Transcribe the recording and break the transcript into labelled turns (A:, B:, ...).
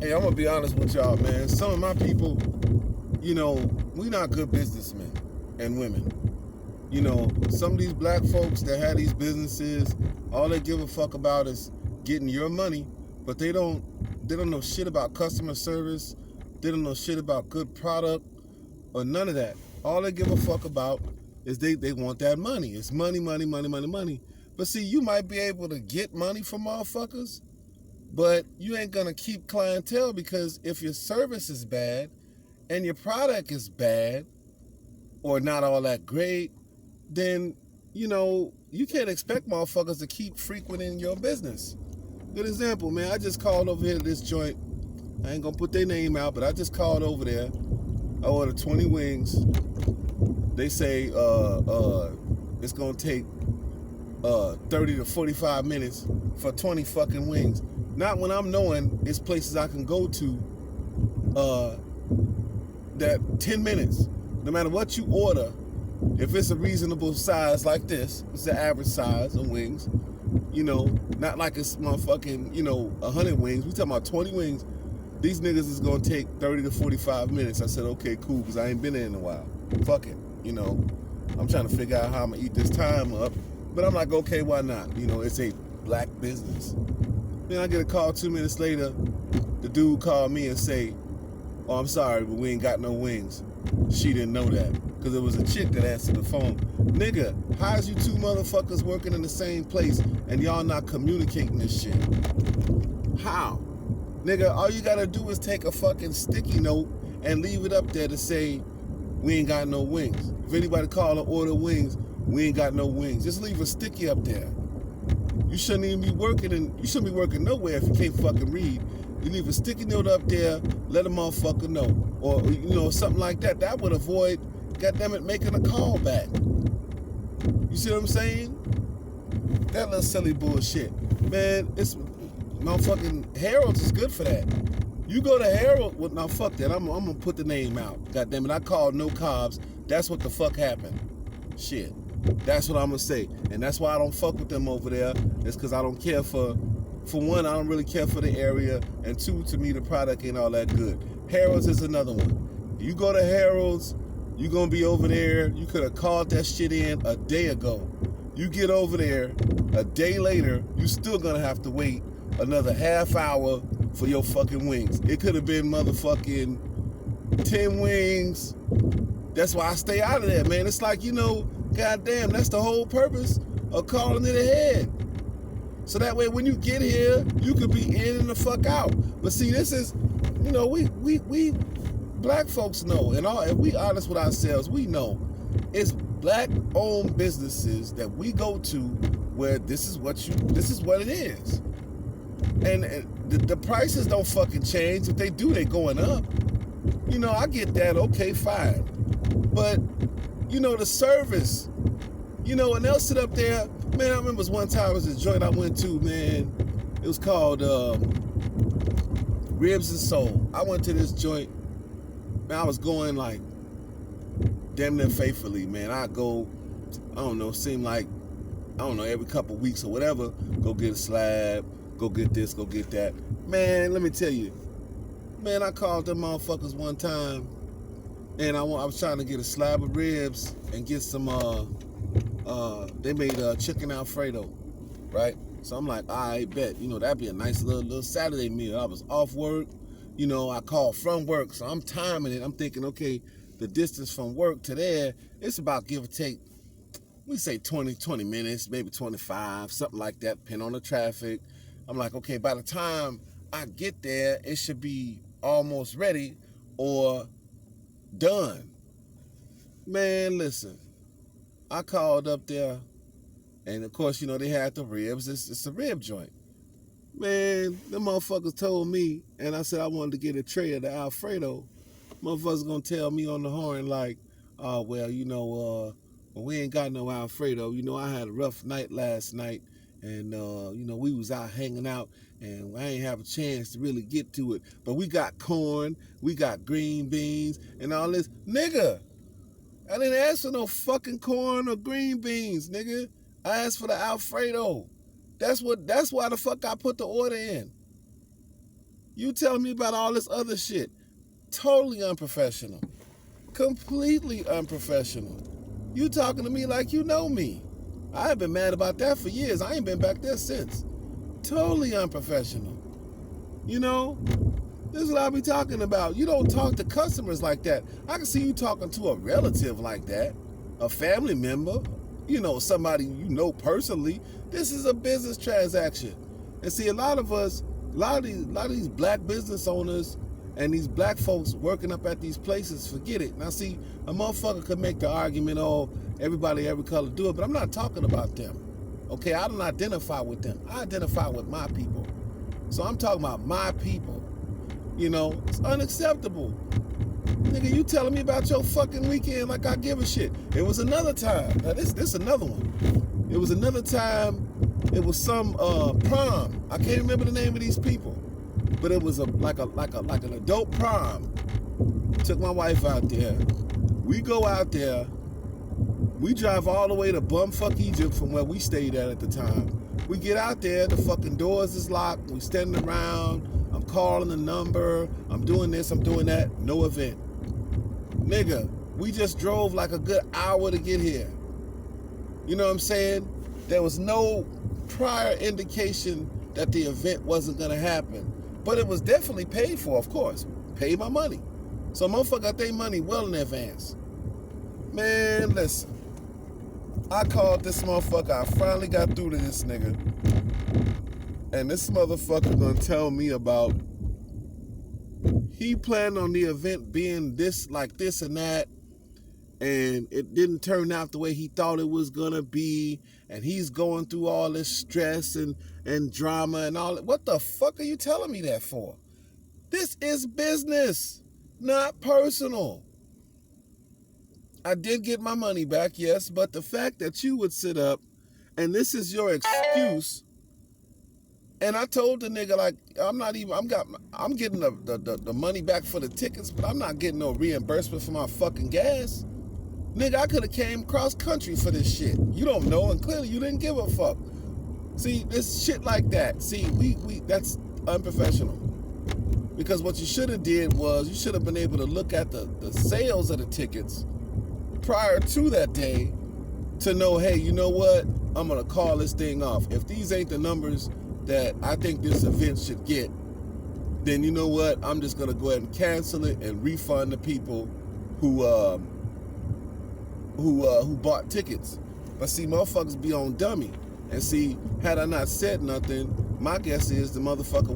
A: Hey, I'm gonna be honest with y'all, man. Some of my people, we not good businessmen and women. Some of these black folks that have these businesses, all they give a fuck about is getting your money, but they don't know shit about customer service. They don't know shit about good product or none of that. All they give a fuck about is they want that money. It's money, money, money, money, money. But see, you might be able to get money from motherfuckers, but you ain't gonna keep clientele because if your service is bad and your product is bad or not all that great, then you can't expect motherfuckers to keep frequenting your business. Good example, man. I just called over here to this joint. I ain't gonna put their name out, but I just called over there. I ordered 20 wings. They say it's gonna take 30 to 45 minutes for 20 fucking wings. Not when I'm knowing it's places I can go to that 10 minutes. No matter what you order, if it's a reasonable size like this, it's the average size of wings, not like it's motherfucking, 100 wings. We talking about 20 wings. These niggas is gonna take 30 to 45 minutes. I said, okay, cool, because I ain't been there in a while. Fuck it, I'm trying to figure out how I'm gonna eat this time up. But I'm like, okay, why not? It's a black business. Then I get a call 2 minutes later. The dude called me and say, oh, I'm sorry, but we ain't got no wings. She didn't know that because it was a chick that answered the phone. Nigga, how's you two motherfuckers working in the same place and y'all not communicating this shit? How? Nigga, all you gotta do is take a fucking sticky note and leave it up there to say, we ain't got no wings. If anybody call or order wings, we ain't got no wings. Just leave a sticky up there. You shouldn't even be working you shouldn't be working nowhere if you can't fucking read. You leave a sticky note up there, let a motherfucker know. Or, something like that. That would avoid, goddammit, making a call back. You see what I'm saying? That little silly bullshit. Man, it's motherfucking Harold's is good for that. You go to Harold, well, now fuck that. I'm gonna put the name out. Goddammit, I called no cobs. That's what the fuck happened. Shit. That's what I'm gonna say. And that's why I don't fuck with them over there. It's because I don't care for one, I don't really care for the area. And two, to me, the product ain't all that good. Harold's is another one. You go to Harold's, you gonna be over there. You could have called that shit in a day ago. You get over there, a day later, you still gonna have to wait another half hour for your fucking wings. It could have been motherfucking 10 wings. That's why I stay out of that, man. It's like, goddamn, that's the whole purpose of calling it ahead. So that way when you get here, you could be in and the fuck out. But see, this is, we black folks know, and if we honest with ourselves, we know it's black-owned businesses that we go to where this is what it is. And the prices don't fucking change. If they do, they going up. I get that. Okay, fine. But, the service, and they'll sit up there. Man, I remember one time it was a joint I went to, man. It was called Ribs and Soul. I went to this joint. Man, I was going like damn near faithfully, man. I go, I don't know, seem like, every couple weeks or whatever, go get a slab, go get this, go get that. Man, let me tell you, man, I called them motherfuckers one time, and I was trying to get a slab of ribs and get some, they made chicken Alfredo, right? So I'm like, I bet, that'd be a nice little Saturday meal. I was off work, I called from work, so I'm timing it. I'm thinking, okay, the distance from work to there, it's about give or take, we say 20 minutes, maybe 25, something like that, depending on the traffic. I'm like, okay, by the time I get there, it should be almost ready or done. Man, listen, I called up there, and of course, they had the ribs. It's a rib joint. Man, them motherfuckers told me, and I said I wanted to get a tray of the Alfredo. Motherfuckers gonna tell me on the horn like, oh, well, we ain't got no Alfredo. I had a rough night last night, and, we was out hanging out, and I ain't have a chance to really get to it. But we got corn, we got green beans, and all this. Nigga, I didn't ask for no fucking corn or green beans, nigga. I asked for the Alfredo. That's why the fuck I put the order in. You telling me about all this other shit. Totally unprofessional. Completely unprofessional. You talking to me like you know me. I have been mad about that for years. I ain't been back there since. Totally unprofessional. You know, this is what I be talking about. You don't talk to customers like that. I can see you talking to a relative like that, a family member, you know, somebody you know personally. This is a business transaction. And see, a lot of these black business owners and these black folks working up at these places forget it. Now see, a motherfucker could make the argument, oh, everybody every color do it, but I'm not talking about them. Okay, I don't identify with them. I identify with my people. So I'm talking about my people. You know, it's unacceptable. Nigga, you telling me about your fucking weekend like I give a shit. It was another time. Now this another one. It was another time. It was some prom. I can't remember the name of these people, but it was like an adult prom. Took my wife out there. We go out there. We drive all the way to bumfuck Egypt from where we stayed at the time. We get out there, the fucking doors is locked. We standing around. I'm calling the number. I'm doing this, I'm doing that. No event. Nigga, we just drove like a good hour to get here. You know what I'm saying? There was no prior indication that the event wasn't gonna happen. But it was definitely paid for, of course. Paid my money. So motherfucker got their money well in advance. Man, listen. I called this motherfucker. I finally got through to this nigga. And this motherfucker gonna tell me about he planned on the event being this, like this and that, and it didn't turn out the way he thought it was gonna be, and he's going through all this stress and drama and all that. What the fuck are you telling me that for? This is business, not personal. I did get my money back, yes, but the fact that you would sit up and this is your excuse. And I told the nigga, like, I'm getting the money back for the tickets, but I'm not getting no reimbursement for my fucking gas. Nigga, I could have came cross country for this shit. You don't know, and clearly you didn't give a fuck. See, this shit like that. See, we that's unprofessional. Because what you should have did was you should have been able to look at the sales of the tickets prior to that day to know, hey, you know what? I'm gonna call this thing off. If these ain't the numbers that I think this event should get, then you know what? I'm just gonna go ahead and cancel it and refund the people who bought tickets. But see, motherfuckers be on dummy. And see, had I not said nothing, my guess is the motherfucker would